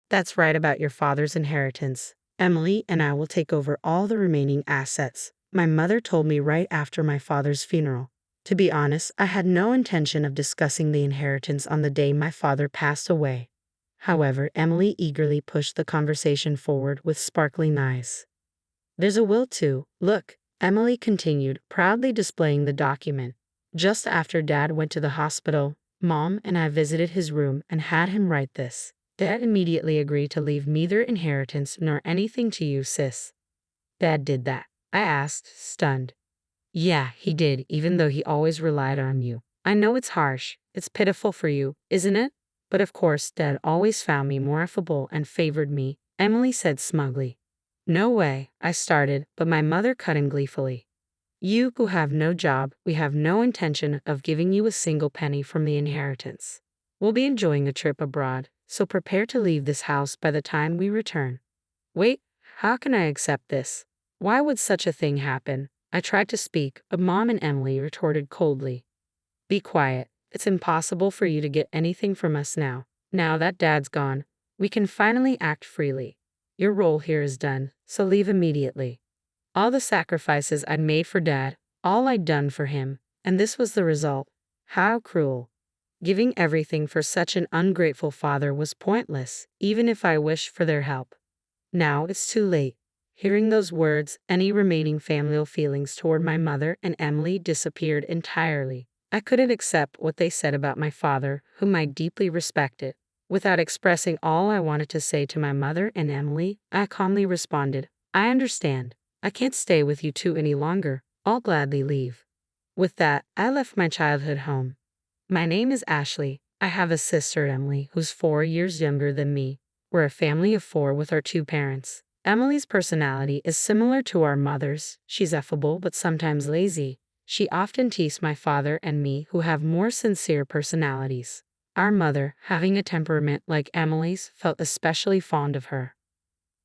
That's right about your father's inheritance. Emily and I will take over all the remaining assets. My mother told me right after my father's funeral. To be honest, I had no intention of discussing the inheritance on the day my father passed away. However, Emily eagerly pushed the conversation forward with sparkling eyes. There's a will too. Look, Emily continued, proudly displaying the document. Just after Dad went to the hospital, Mom and I visited his room and had him write this. Dad immediately agreed to leave neither inheritance nor anything to you, sis. Dad did that? I asked, stunned. Yeah, he did, even though he always relied on you. I know it's harsh. It's pitiful for you, isn't it? But of course, Dad always found me more affable and favored me, Emily said smugly. No way, I started, but my mother cut in gleefully. You who have no job, we have no intention of giving you a single penny from the inheritance. We'll be enjoying a trip abroad, so prepare to leave this house by the time we return. Wait, how can I accept this? Why would such a thing happen? I tried to speak, but Mom and Emily retorted coldly. Be quiet. It's impossible for you to get anything from us now. Now that Dad's gone, we can finally act freely. Your role here is done, so leave immediately. All the sacrifices I'd made for Dad, all I'd done for him, and this was the result. How cruel. Giving everything for such an ungrateful father was pointless, even if I wished for their help. Now it's too late. Hearing those words, any remaining familial feelings toward my mother and Emily disappeared entirely. I couldn't accept what they said about my father, whom I deeply respected. Without expressing all I wanted to say to my mother and Emily, I calmly responded, I understand. I can't stay with you two any longer. I'll gladly leave. With that, I left my childhood home. My name is Ashley. I have a sister, Emily, who's 4 years younger than me. We're a family of 4 with our 2 parents. Emily's personality is similar to our mother's. She's affable but sometimes lazy. She often teases my father and me, who have more sincere personalities. Our mother, having a temperament like Emily's, felt especially fond of her.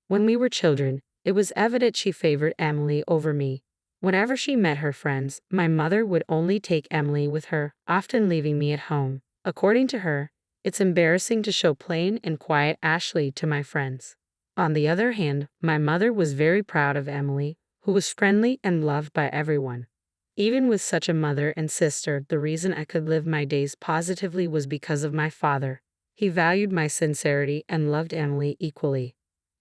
When we were children, it was evident she favored Emily over me. Whenever she met her friends, my mother would only take Emily with her, often leaving me at home. According to her, it's embarrassing to show plain and quiet Ashley to my friends. On the other hand, my mother was very proud of Emily, who was friendly and loved by everyone. Even with such a mother and sister, the reason I could live my days positively was because of my father. He valued my sincerity and loved Emily equally.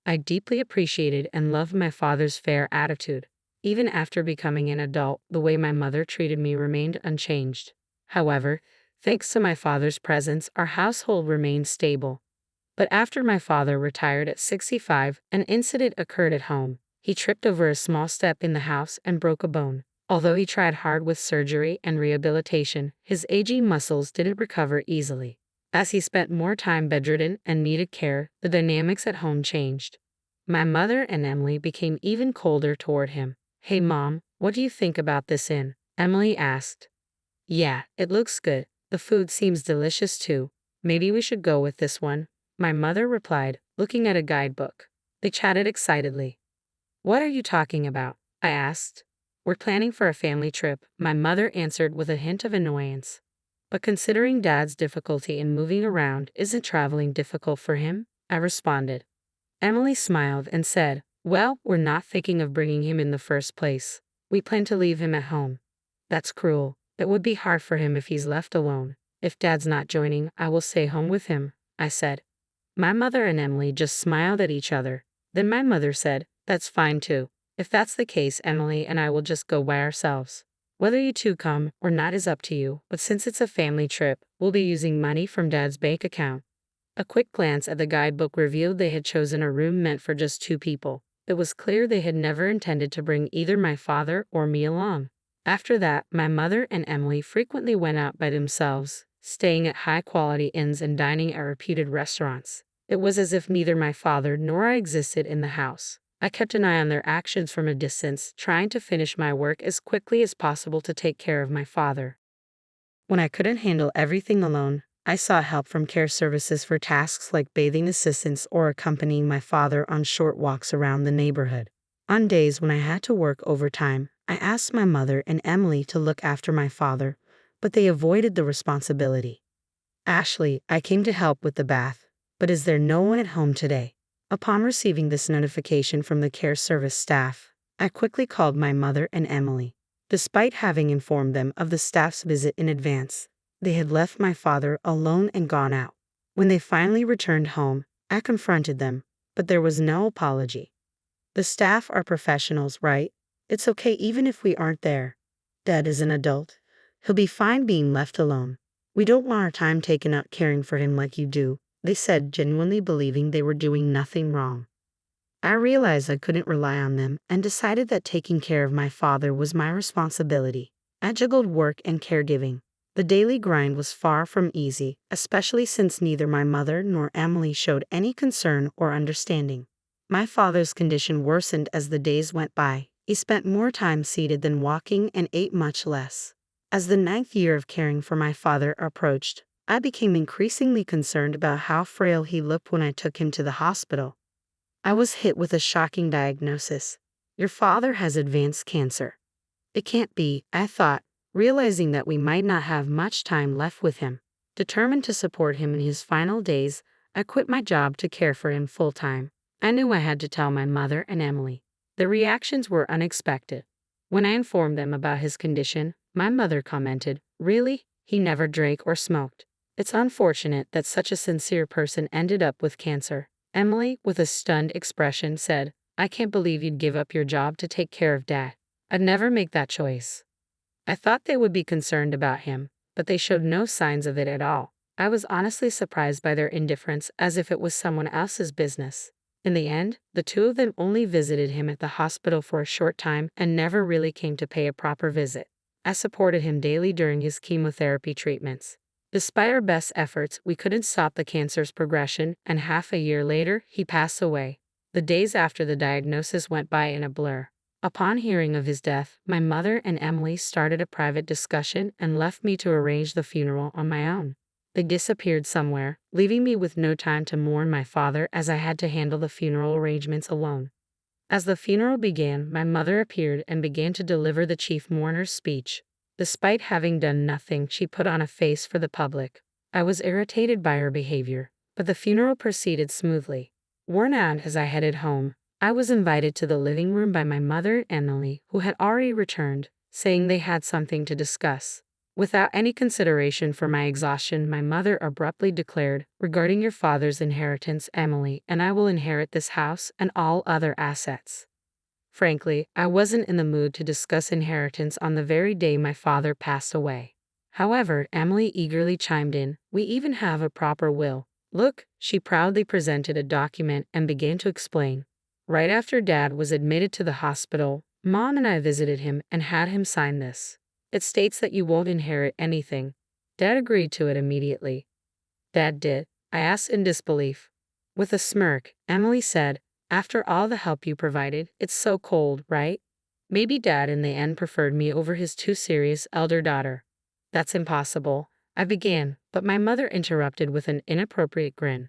I deeply appreciated and loved my father's fair attitude. Even after becoming an adult, the way my mother treated me remained unchanged. However, thanks to my father's presence, our household remained stable. But after my father retired at 65, an incident occurred at home. He tripped over a small step in the house and broke a bone. Although he tried hard with surgery and rehabilitation, his aging muscles didn't recover easily. As he spent more time bedridden and needed care, the dynamics at home changed. My mother and Emily became even colder toward him. Hey Mom, what do you think about this inn? Emily asked. Yeah, it looks good. The food seems delicious too. Maybe we should go with this one, my mother replied, looking at a guidebook. They chatted excitedly. What are you talking about? I asked. We're planning for a family trip, my mother answered with a hint of annoyance. But considering Dad's difficulty in moving around, isn't traveling difficult for him? I responded. Emily smiled and said, well, we're not thinking of bringing him in the first place. We plan to leave him at home. That's cruel. It would be hard for him if he's left alone. If Dad's not joining, I will stay home with him, I said. My mother and Emily just smiled at each other. Then my mother said, that's fine too. If that's the case, Emily and I will just go by ourselves. Whether you two come or not is up to you, but since it's a family trip, we'll be using money from Dad's bank account. A quick glance at the guidebook revealed they had chosen a room meant for just 2 people. It was clear they had never intended to bring either my father or me along. After that, my mother and Emily frequently went out by themselves, staying at high-quality inns and dining at reputed restaurants. It was as if neither my father nor I existed in the house. I kept an eye on their actions from a distance, trying to finish my work as quickly as possible to take care of my father. When I couldn't handle everything alone, I sought help from care services for tasks like bathing assistance or accompanying my father on short walks around the neighborhood. On days when I had to work overtime, I asked my mother and Emily to look after my father, but they avoided the responsibility. Ashley, I came to help with the bath. But is there no one at home today? Upon receiving this notification from the care service staff, I quickly called my mother and Emily. Despite having informed them of the staff's visit in advance, they had left my father alone and gone out. When they finally returned home, I confronted them, but there was no apology. The staff are professionals, right? It's okay even if we aren't there. Dad is an adult. He'll be fine being left alone. We don't want our time taken up caring for him like you do, they said, genuinely believing they were doing nothing wrong. I realized I couldn't rely on them and decided that taking care of my father was my responsibility. I juggled work and caregiving. The daily grind was far from easy, especially since neither my mother nor Emily showed any concern or understanding. My father's condition worsened as the days went by. He spent more time seated than walking and ate much less. As the 9th year of caring for my father approached, I became increasingly concerned about how frail he looked when I took him to the hospital. I was hit with a shocking diagnosis. Your father has advanced cancer. It can't be, I thought, realizing that we might not have much time left with him. Determined to support him in his final days, I quit my job to care for him full-time. I knew I had to tell my mother and Emily. The reactions were unexpected. When I informed them about his condition, my mother commented, "Really? He never drank or smoked. It's unfortunate that such a sincere person ended up with cancer." Emily, with a stunned expression, said, "I can't believe you'd give up your job to take care of Dad. I'd never make that choice." I thought they would be concerned about him, but they showed no signs of it at all. I was honestly surprised by their indifference, as if it was someone else's business. In the end, the two of them only visited him at the hospital for a short time and never really came to pay a proper visit. I supported him daily during his chemotherapy treatments. Despite our best efforts, we couldn't stop the cancer's progression, and half a year later, he passed away. The days after the diagnosis went by in a blur. Upon hearing of his death, my mother and Emily started a private discussion and left me to arrange the funeral on my own. They disappeared somewhere, leaving me with no time to mourn my father, as I had to handle the funeral arrangements alone. As the funeral began, my mother appeared and began to deliver the chief mourner's speech. Despite having done nothing, she put on a face for the public. I was irritated by her behavior, but the funeral proceeded smoothly. Worn out as I headed home, I was invited to the living room by my mother and Emily, who had already returned, saying they had something to discuss. Without any consideration for my exhaustion, my mother abruptly declared, "Regarding your father's inheritance, Emily and I will inherit this house and all other assets." Frankly, I wasn't in the mood to discuss inheritance on the very day my father passed away. However, Emily eagerly chimed in, "We even have a proper will. Look," she proudly presented a document and began to explain. "Right after Dad was admitted to the hospital, Mom and I visited him and had him sign this. It states that you won't inherit anything." Dad agreed to it immediately. "Dad did?" I asked in disbelief. With a smirk, Emily said, "After all the help you provided, it's so cold, right? Maybe Dad in the end preferred me over his too serious elder daughter." "That's impossible," I began, but my mother interrupted with an inappropriate grin.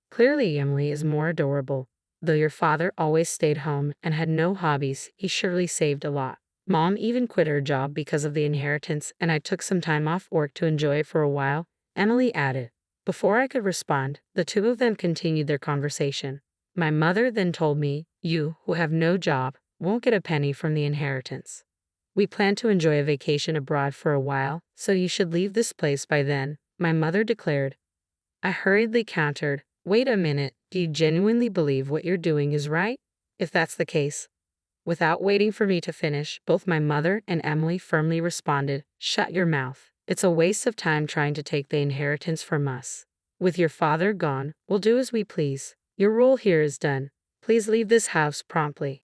"Clearly Emily is more adorable. Though your father always stayed home and had no hobbies, he surely saved a lot. Mom even quit her job because of the inheritance, and I took some time off work to enjoy it for a while," Emily added. Before I could respond, the two of them continued their conversation. My mother then told me, "You, who have no job, won't get a penny from the inheritance. We plan to enjoy a vacation abroad for a while, so you should leave this place by then," my mother declared. I hurriedly countered, "Wait a minute, do you genuinely believe what you're doing is right? If that's the case." Without waiting for me to finish, both my mother and Emily firmly responded, "Shut your mouth. It's a waste of time trying to take the inheritance from us. With your father gone, we'll do as we please. Your role here is done. Please leave this house promptly."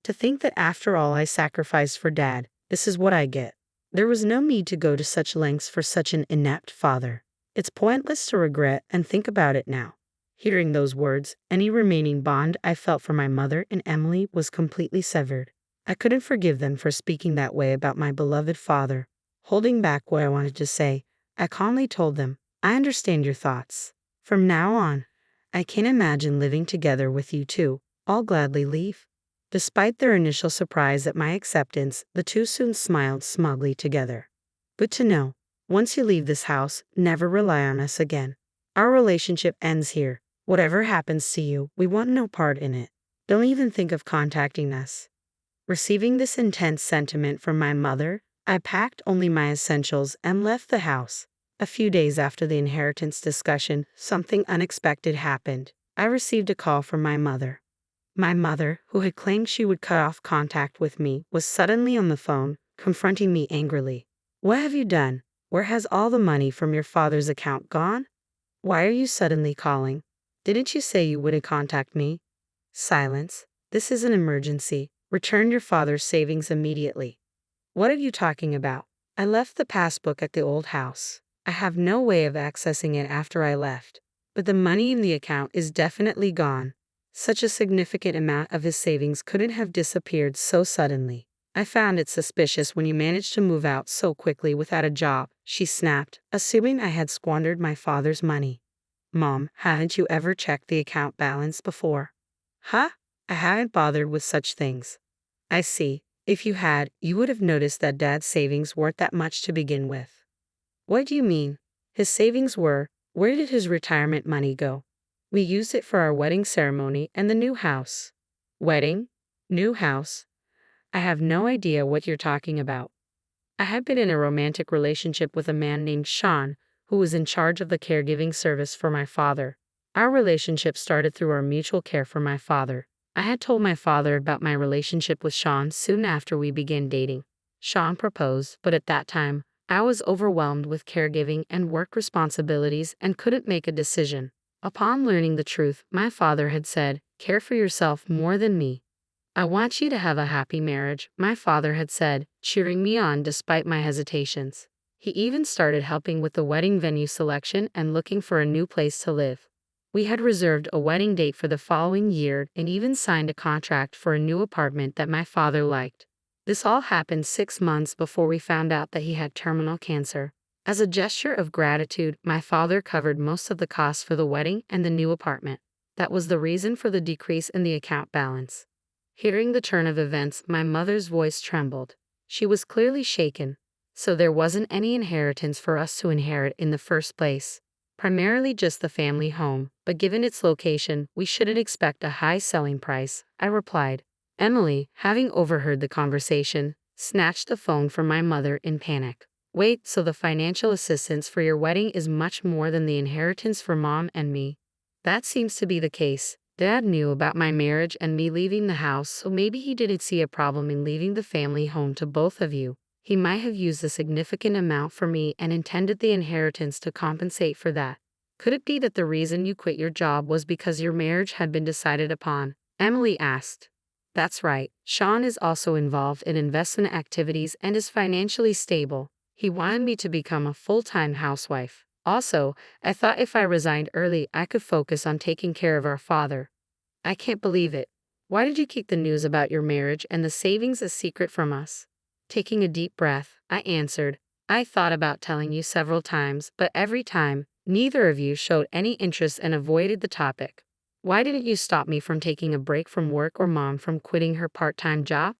To think that after all I sacrificed for Dad, this is what I get. There was no need to go to such lengths for such an inept father. It's pointless to regret and think about it now. Hearing those words, any remaining bond I felt for my mother and Emily was completely severed. I couldn't forgive them for speaking that way about my beloved father. Holding back what I wanted to say, I calmly told them, "I understand your thoughts. From now on, I can't imagine living together with you two. I'll gladly leave." Despite their initial surprise at my acceptance, the two soon smiled smugly together. "Good to know. Once you leave this house, never rely on us again." Our relationship ends here. Whatever happens to you, we want no part in it. Don't even think of contacting us." Receiving this intense sentiment from my mother, I packed only my essentials and left the house. A few days after the inheritance discussion, something unexpected happened. I received a call from my mother. My mother, who had claimed she would cut off contact with me, was suddenly on the phone, confronting me angrily. "What have you done? Where has all the money from your father's account gone? Why are you suddenly calling? Didn't you say you wouldn't contact me?" "Silence. This is an emergency. Return your father's savings immediately." "What are you talking about? I left the passbook at the old house. I have no way of accessing it after I left. But the money in the account is definitely gone. Such a significant amount of his savings couldn't have disappeared so suddenly. I found it suspicious when you managed to move out so quickly without a job," she snapped, assuming I had squandered my father's money. "Mom, haven't you ever checked the account balance before?" "Huh? I haven't bothered with such things." "I see. If you had, you would have noticed that Dad's savings weren't that much to begin with." "What do you mean? His savings were? Where did his retirement money go?" "We used it for our wedding ceremony and the new house." "Wedding? New house? I have no idea what you're talking about." I had been in a romantic relationship with a man named Sean, who was in charge of the caregiving service for my father. Our relationship started through our mutual care for my father. I had told my father about my relationship with Sean soon after we began dating. Sean proposed, but at that time, I was overwhelmed with caregiving and work responsibilities and couldn't make a decision. Upon learning the truth, my father had said, "Care for yourself more than me. I want you to have a happy marriage," my father had said, cheering me on despite my hesitations. He even started helping with the wedding venue selection and looking for a new place to live. We had reserved a wedding date for the following year and even signed a contract for a new apartment that my father liked. This all happened 6 months before we found out that he had terminal cancer. As a gesture of gratitude, my father covered most of the costs for the wedding and the new apartment. That was the reason for the decrease in the account balance. Hearing the turn of events, my mother's voice trembled. She was clearly shaken. So there wasn't any inheritance for us to inherit in the first place. Primarily just the family home, but given its location, we shouldn't expect a high selling price, I replied. Emily, having overheard the conversation, snatched the phone from my mother in panic. "Wait, so the financial assistance for your wedding is much more than the inheritance for Mom and me?" "That seems to be the case. Dad knew about my marriage and me leaving the house, so maybe he didn't see a problem in leaving the family home to both of you. He might have used a significant amount for me and intended the inheritance to compensate for that. Could it be that the reason you quit your job was because your marriage had been decided upon?" Emily asked. "That's right. Sean is also involved in investment activities and is financially stable. He wanted me to become a full-time housewife. Also, I thought if I resigned early, I could focus on taking care of our father." "I can't believe it. Why did you keep the news about your marriage and the savings a secret from us?" Taking a deep breath, I answered, "I thought about telling you several times, but every time, neither of you showed any interest and avoided the topic. Why didn't you stop me from taking a break from work or Mom from quitting her part-time job?"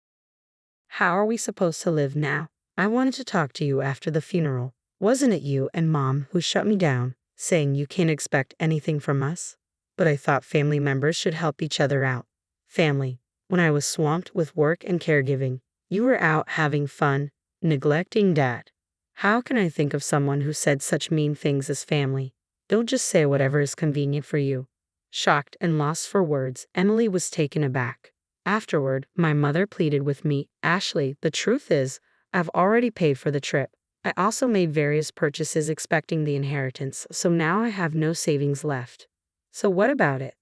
"How are we supposed to live now? I wanted to talk to you after the funeral. Wasn't it you and Mom who shut me down, saying you can't expect anything from us? But I thought family members should help each other out." "Family. When I was swamped with work and caregiving, you were out having fun, neglecting Dad. How can I think of someone who said such mean things as family? Don't just say whatever is convenient for you." Shocked and lost for words, Emily was taken aback. Afterward, my mother pleaded with me, "Ashley, the truth is, I've already paid for the trip. I also made various purchases expecting the inheritance, so now I have no savings left." "So what about it?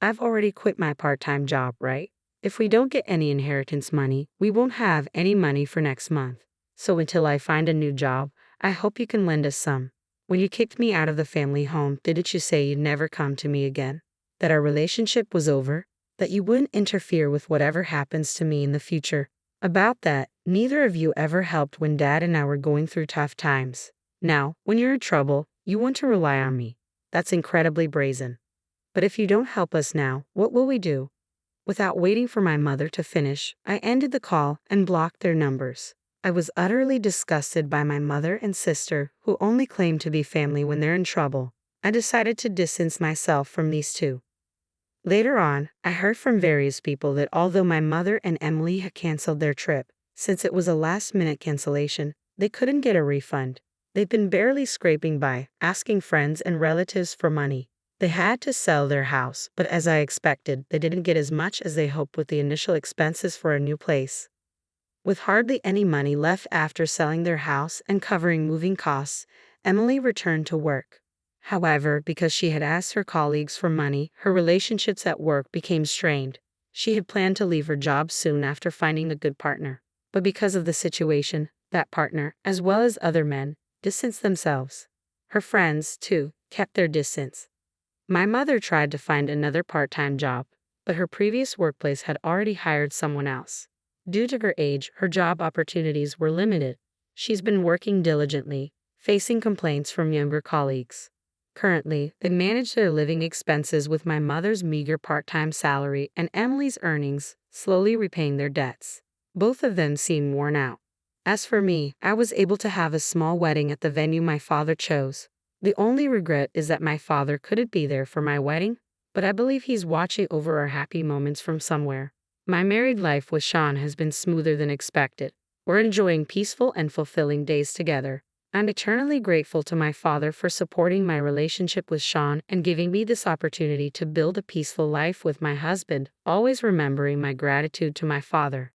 I've already quit my part-time job, right? If we don't get any inheritance money, we won't have any money for next month. So until I find a new job, I hope you can lend us some. When you kicked me out of the family home, didn't you say you'd never come to me again? That our relationship was over? That you wouldn't interfere with whatever happens to me in the future? About that, neither of you ever helped when Dad and I were going through tough times. Now, when you're in trouble, you want to rely on me. That's incredibly brazen. But if you don't help us now, what will we do?" Without waiting for my mother to finish, I ended the call and blocked their numbers. I was utterly disgusted by my mother and sister, who only claim to be family when they're in trouble. I decided to distance myself from these two. Later on, I heard from various people that although my mother and Emily had canceled their trip, since it was a last-minute cancellation, they couldn't get a refund. They'd been barely scraping by, asking friends and relatives for money. They had to sell their house, but as I expected, they didn't get as much as they hoped with the initial expenses for a new place. With hardly any money left after selling their house and covering moving costs, Emily returned to work. However, because she had asked her colleagues for money, her relationships at work became strained. She had planned to leave her job soon after finding a good partner. But because of the situation, that partner, as well as other men, distanced themselves. Her friends, too, kept their distance. My mother tried to find another part-time job, but her previous workplace had already hired someone else. Due to her age, her job opportunities were limited. She's been working diligently, facing complaints from younger colleagues. Currently, they manage their living expenses with my mother's meager part-time salary and Emily's earnings, slowly repaying their debts. Both of them seem worn out. As for me, I was able to have a small wedding at the venue my father chose. The only regret is that my father couldn't be there for my wedding, but I believe he's watching over our happy moments from somewhere. My married life with Sean has been smoother than expected. We're enjoying peaceful and fulfilling days together. I'm eternally grateful to my father for supporting my relationship with Sean and giving me this opportunity to build a peaceful life with my husband, always remembering my gratitude to my father.